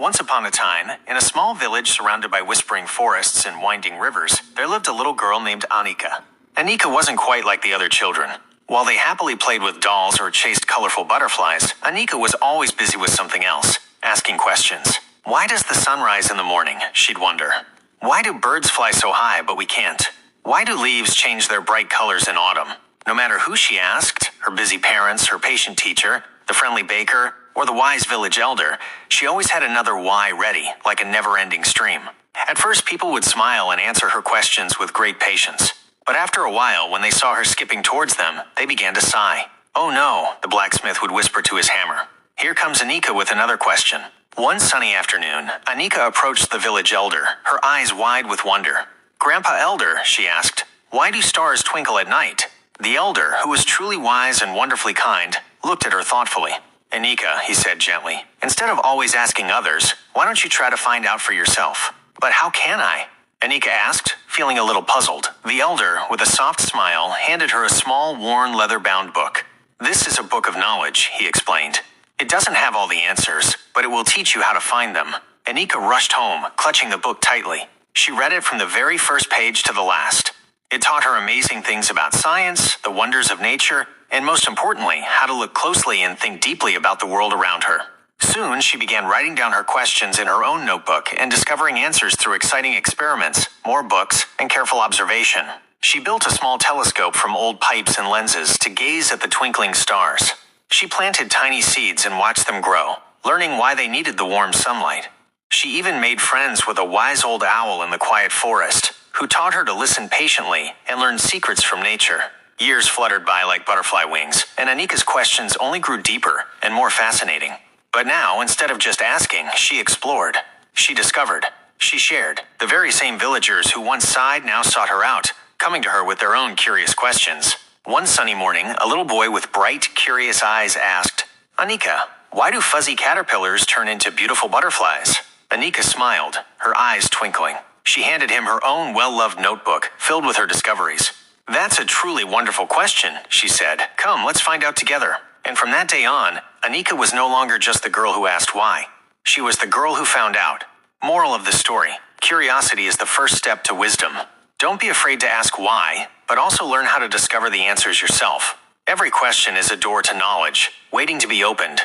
Once upon a time, in a small village surrounded by whispering forests and winding rivers, there lived a little girl named Anika. Anika wasn't quite like the other children. While they happily played with dolls or chased colorful butterflies, Anika was always busy with something else, asking questions. Why does the sun rise in the morning? She'd wonder. Why do birds fly so high but we can't? Why do leaves change their bright colors in autumn? No matter who she asked, her busy parents, her patient teacher, the friendly baker, or the wise village elder, she always had another why ready, like a never-ending stream. At first, people would smile and answer her questions with great patience. But after a while, when they saw her skipping towards them, they began to sigh. "Oh no," the blacksmith would whisper to his hammer. "Here comes Anika with another question." One sunny afternoon, Anika approached the village elder, her eyes wide with wonder. "Grandpa Elder," she asked, "why do stars twinkle at night?" The elder, who was truly wise and wonderfully kind, looked at her thoughtfully. "Anika," he said gently, "instead of always asking others, why don't you try to find out for yourself?" "But how can I?" Anika asked, feeling a little puzzled. The elder, with a soft smile, handed her a small, worn, leather-bound book. "This is a book of knowledge," he explained. "It doesn't have all the answers, but it will teach you how to find them." Anika rushed home, clutching the book tightly. She read it from the very first page to the last. It taught her amazing things about science, the wonders of nature, and most importantly, how to look closely and think deeply about the world around her. Soon, she began writing down her questions in her own notebook and discovering answers through exciting experiments, more books, and careful observation. She built a small telescope from old pipes and lenses to gaze at the twinkling stars. She planted tiny seeds and watched them grow, learning why they needed the warm sunlight. She even made friends with a wise old owl in the quiet forest, who taught her to listen patiently and learn secrets from nature. Years fluttered by like butterfly wings, and Anika's questions only grew deeper and more fascinating. But now, instead of just asking, she explored. She discovered. She shared. The very same villagers who once sighed now sought her out, coming to her with their own curious questions. One sunny morning, a little boy with bright, curious eyes asked, "Anika, why do fuzzy caterpillars turn into beautiful butterflies?" Anika smiled, her eyes twinkling. She handed him her own well-loved notebook, filled with her discoveries. "That's a truly wonderful question," she said. "Come, let's find out together." And from that day on, Anika was no longer just the girl who asked why. She was the girl who found out. Moral of the story: curiosity is the first step to wisdom. Don't be afraid to ask why, but also learn how to discover the answers yourself. Every question is a door to knowledge, waiting to be opened.